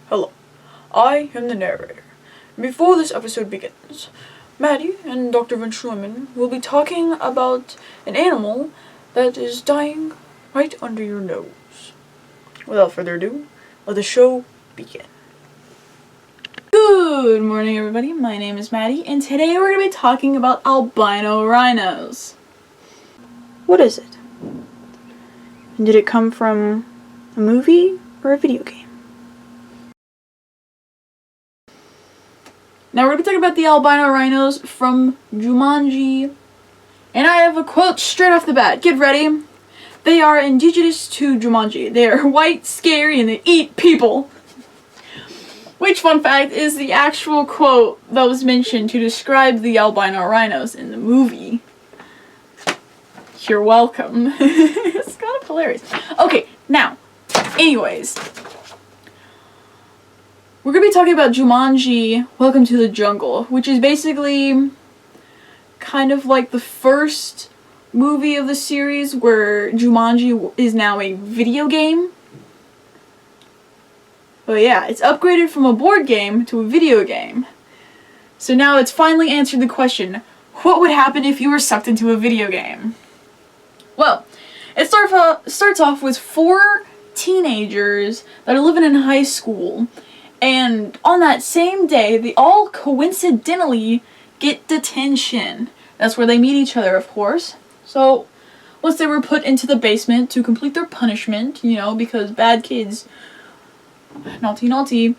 Hello, I am the narrator. Before this episode begins, Maddie and Dr. Von Schliemann will be talking about an animal that is dying right under your nose. Without further ado, let the show begin. Good morning, everybody. My name is Maddie, and today we're going to be talking about albino rhinos. What is it? And did it come from a movie or a video game? Now we're going to be talking about the albino rhinos from Jumanji. And I have a quote straight off the bat. Get ready. They are indigenous to Jumanji. They are white, scary, and they eat people. Which, fun fact, is the actual quote that was mentioned to describe the albino rhinos in the movie. You're welcome. It's kind of hilarious. Okay, now, anyways. We're going to be talking about Jumanji, Welcome to the Jungle, which is basically kind of like the first movie of the series where Jumanji is now a video game. But yeah, it's upgraded from a board game to a video game. So now it's finally answered the question, what would happen if you were sucked into a video game? Well, it starts off with 4 teenagers that are living in high school. And on that same day, they all coincidentally get detention. That's where they meet each other, of course. So, once they were put into the basement to complete their punishment, you know, because bad kids, naughty,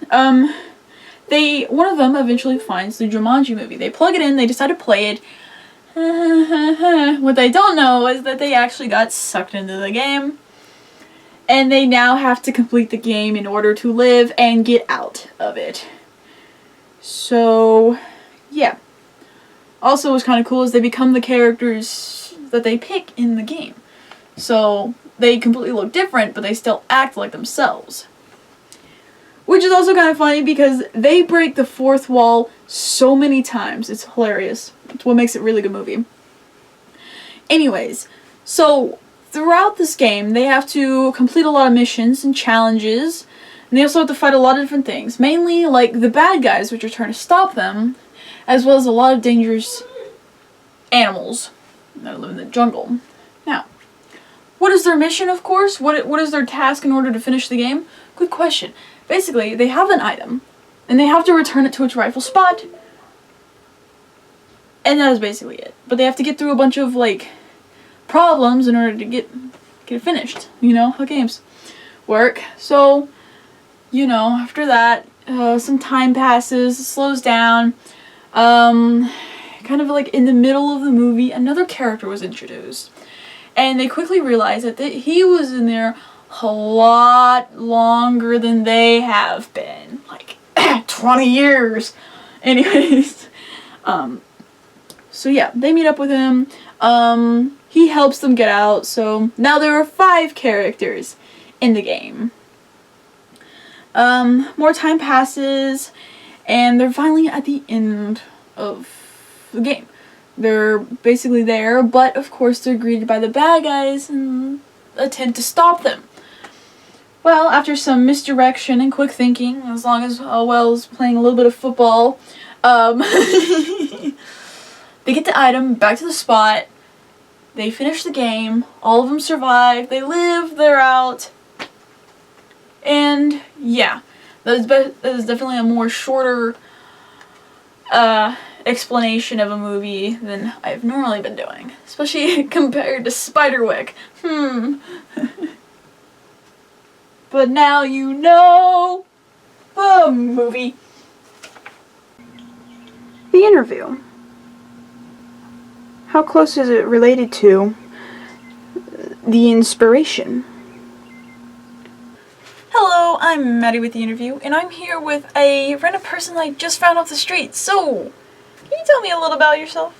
one of them eventually finds the Jumanji movie. They plug it in, they decide to play it. What they don't know is that they actually got sucked into the game. And they now have to complete the game in order to live and get out of it. So, yeah. Also, what's kind of cool is they become the characters that they pick in the game. So, they completely look different, but they still act like themselves. Which is also kind of funny because they break the fourth wall so many times. It's hilarious. It's what makes it a really good movie. Anyways, so throughout this game, they have to complete a lot of missions and challenges, and they also have to fight a lot of different things. Mainly, like, the bad guys, which are trying to stop them, as well as a lot of dangerous animals that live in the jungle. Now, what is their mission, of course? What is their task in order to finish the game? Good question. Basically, they have an item, and they have to return it to its rightful spot, and that is basically it. But they have to get through a bunch of, like, problems in order to get it finished. You know how games work. So, you know, after that, some time passes, it slows down. Kind of like in the middle of the movie, another character was introduced. And they quickly realized that he was in there a lot longer than they have been. Like, 20 years. Anyways. So yeah, they meet up with him. He helps them get out, so now there are 5 characters in the game. More time passes, and they're finally at the end of the game. They're basically there, but of course they're greeted by the bad guys and attempt to stop them. Well, after some misdirection and quick thinking, as long as Wells playing a little bit of football, they get the item back to the spot. They finish the game, all of them survive, they live, they're out, and yeah, that is definitely a more shorter explanation of a movie than I've normally been doing, especially compared to Spiderwick. But now you know the movie. The interview. How close is it related to the inspiration? Hello, I'm Maddie with the interview, and I'm here with a random person I just found off the street. So, can you tell me a little about yourself?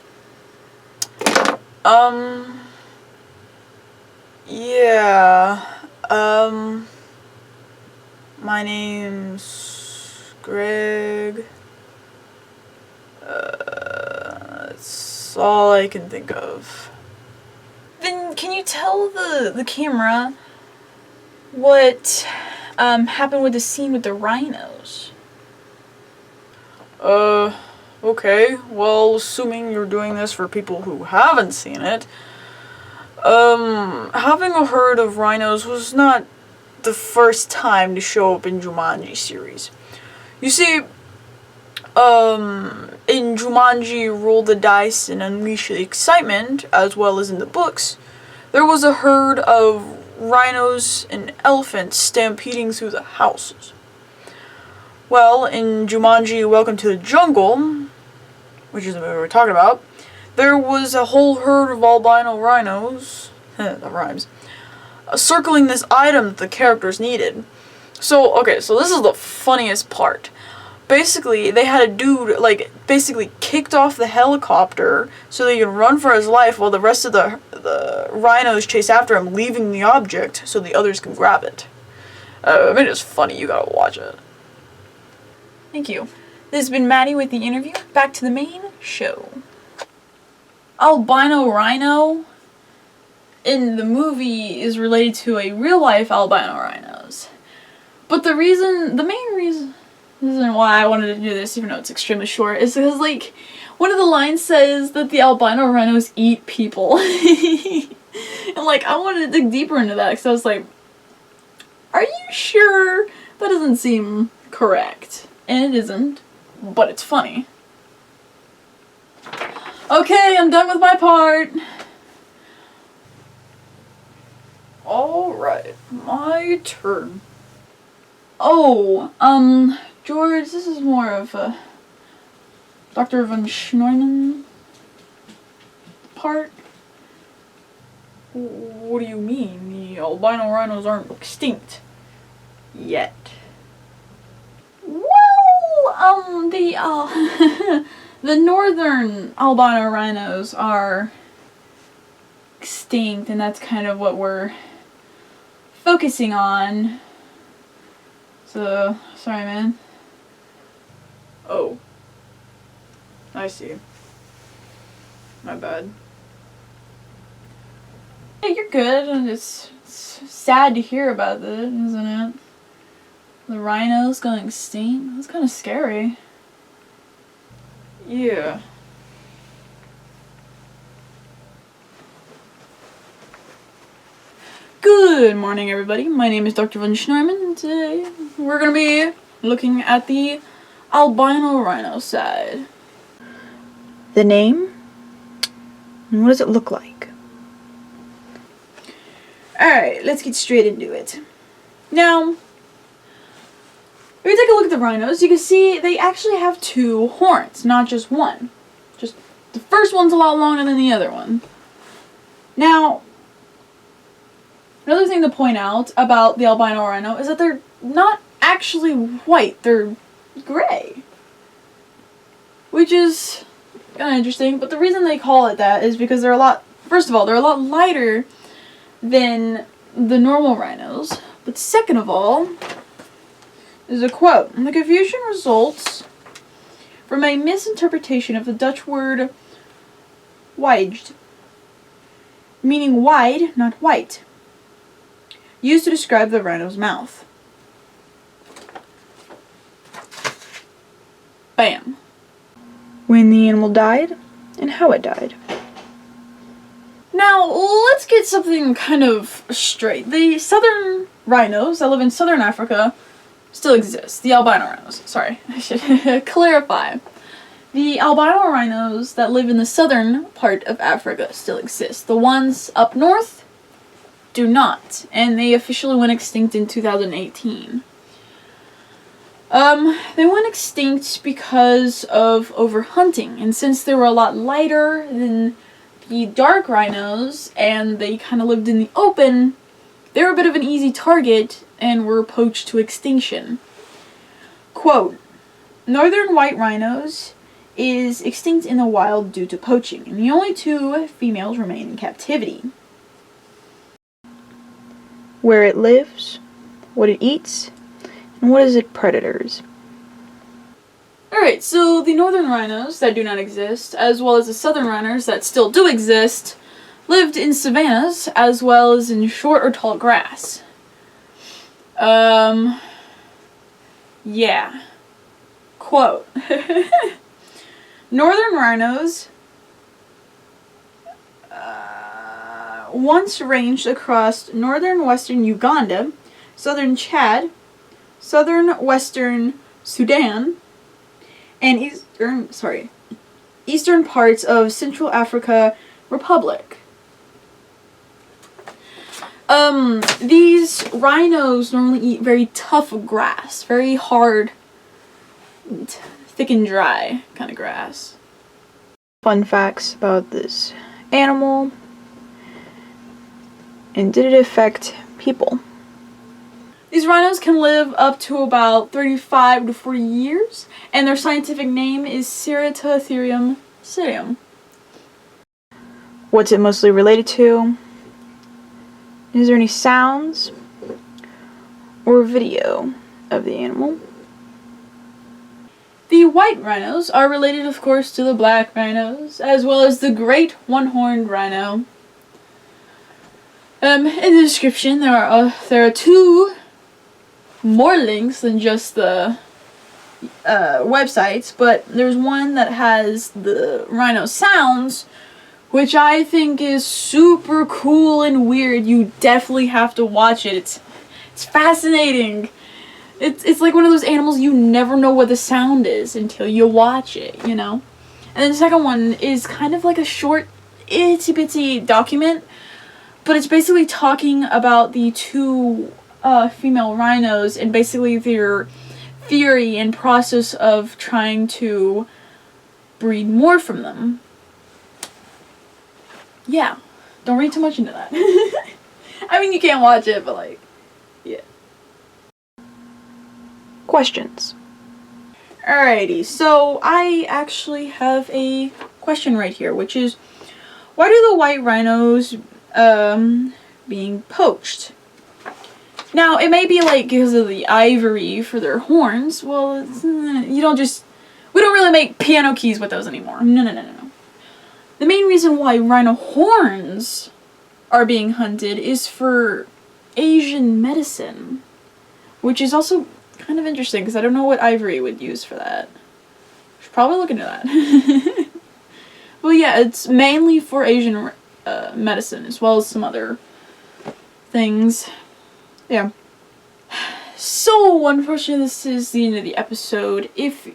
My name's Greg. That's all I can think of. Then can you tell the camera what happened with the scene with the rhinos? Okay. Well, assuming you're doing this for people who haven't seen it, having a herd of rhinos was not the first time to show up in Jumanji series. You see, in Jumanji Roll the Dice and Unleash the Excitement, as well as in the books, there was a herd of rhinos and elephants stampeding through the houses. Well, in Jumanji Welcome to the Jungle, which is the movie we're talking about, there was a whole herd of albino rhinos, that rhymes, circling this item that the characters needed. So this is the funniest part. Basically, they had a dude, basically kicked off the helicopter so they could run for his life while the rest of the rhinos chase after him, leaving the object so the others can grab it. It's funny, you gotta watch it. Thank you. This has been Maddie with the interview. Back to the main show. Albino Rhino in the movie is related to a real-life albino rhinos. But the main reason why I wanted to do this, even though it's extremely short, is because, one of the lines says that the albino rhinos eat people. And, I wanted to dig deeper into that, because I was like, are you sure? That doesn't seem correct. And it isn't, but it's funny. Okay, I'm done with my part. Alright, my turn. Oh, George, this is more of a Dr. von Schneemann part. What do you mean? The albino rhinos aren't extinct yet. Well, the northern albino rhinos are extinct, and that's kind of what we're focusing on. So, sorry, man. Oh. I see. My bad. Yeah, you're good, and it's sad to hear about that, isn't it? The rhinos going extinct? That's kind of scary. Yeah. Good morning, everybody. My name is Dr. von Schneemann, and today we're going to be looking at the albino rhino side. The name? And what does it look like? Alright, let's get straight into it. Now, if we take a look at the rhinos, you can see they actually have two horns, not just one. Just the first one's a lot longer than the other one. Now, another thing to point out about the albino rhino is that they're not actually white, they're gray. Which is kind of interesting, but the reason they call it that is because they're a lot lighter than the normal rhinos. But second of all, is a quote. The confusion results from a misinterpretation of the Dutch word "wijgd," meaning wide, not white, used to describe the rhino's mouth. Bam. When the animal died, and how it died. Now, let's get something kind of straight. The southern rhinos that live in southern Africa still exist. The albino rhinos. Sorry, I should clarify. The albino rhinos that live in the southern part of Africa still exist. The ones up north do not, and they officially went extinct in 2018. They went extinct because of overhunting, and since they were a lot lighter than the dark rhinos, and they kind of lived in the open, they were a bit of an easy target and were poached to extinction. Quote, northern white rhinos is extinct in the wild due to poaching, and the only two females remain in captivity. Where it lives, what it eats, and what is its predators. Alright, so the northern rhinos that do not exist, as well as the southern rhinos that still do exist, lived in savannas as well as in short or tall grass. Yeah. Quote. Northern rhinos once ranged across northern western Uganda, southern Chad, southern western Sudan, and eastern parts of Central Africa Republic. These rhinos normally eat very tough grass, very hard, thick and dry kind of grass. Fun facts about this animal. And did it affect people? These rhinos can live up to about 35 to 40 years, and their scientific name is Ceratotherium cerium. What's it mostly related to? Is there any sounds or video of the animal? The white rhinos are related, of course, to the black rhinos, as well as the great one-horned rhino. In the description, there are two more links than just the websites, but there's one that has the rhino sounds, which I think is super cool and weird. You definitely have to watch it. It's fascinating. It's like one of those animals you never know what the sound is until you watch it, you know? And then the second one is kind of like a short, itsy bitsy document, but it's basically talking about the two female rhinos and basically their theory and process of trying to breed more from them. Yeah, don't read too much into that. I mean, you can't watch it, but like, yeah. Questions. Alrighty, so I actually have a question right here, which is, why do the white rhinos being poached? Now, it may be like because of the ivory for their horns. Well, we don't really make piano keys with those anymore. No. The main reason why rhino horns are being hunted is for Asian medicine, which is also kind of interesting because I don't know what ivory would use for that. Should probably look into that. Well, yeah, it's mainly for Asian medicine as well as some other things. Yeah. So, unfortunately, this is the end of the episode. If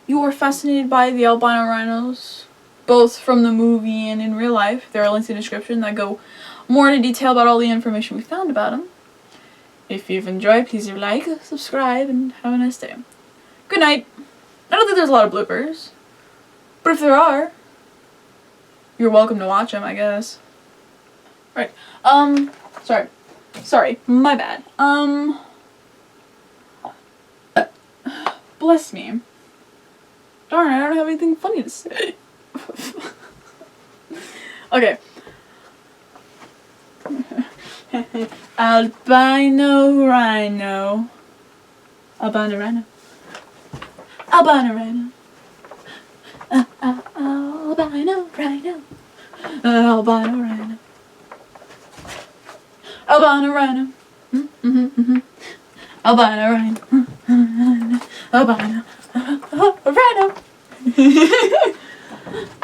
you are fascinated by the albino rhinos, both from the movie and in real life, there are links in the description that go more into detail about all the information we found about them. If you've enjoyed, please leave a like, subscribe, and have a nice day. Good night. I don't think there's a lot of bloopers, but if there are, you're welcome to watch them, I guess. Right. Sorry, my bad. Bless me. Darn, I don't have anything funny to say. Okay. Albino Rhino. Albino Rhino. Albino Rhino. Albino Rhino. Albino Rhino. Albino Rhino. Albino Rhino. Albino Rhino.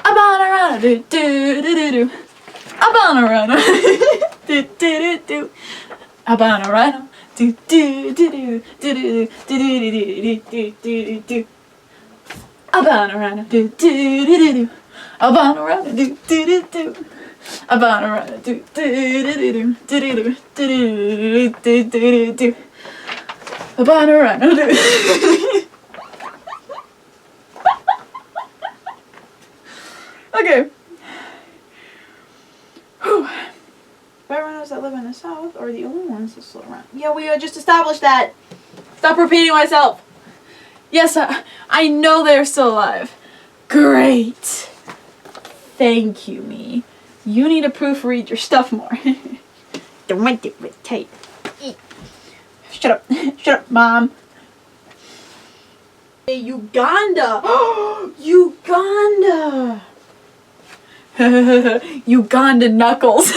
Albino Rhino. Do do do do do. Albino Rhino. Do do do do. Albino Rhino. Do do do do do do do do do do. Albino Rhino. Do do do do. Albino Rhino. Do do do do. Albino Rhino. Do do do do do do do do do. Albino Rhino. Okay. White rhinos that live in the south are the only ones that slow around. Yeah, we just established that. Stop repeating myself. Yes, I know they're still alive. Great. Thank you, me. You need to proofread your stuff more. Don't make it with tape. Shut up. Shut up, Mom. Hey, Uganda. Uganda. Uganda knuckles.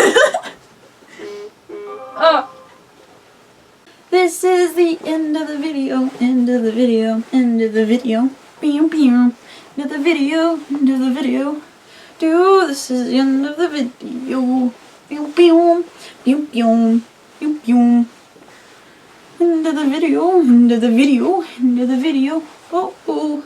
This is the end of the video, end of the video, end of the video. Pew pew. End of the video, end of the video. This is the end of the video. Pew pew. Pew pew. Pew pew. End of the video, end of the video, end of the video. Oh oh.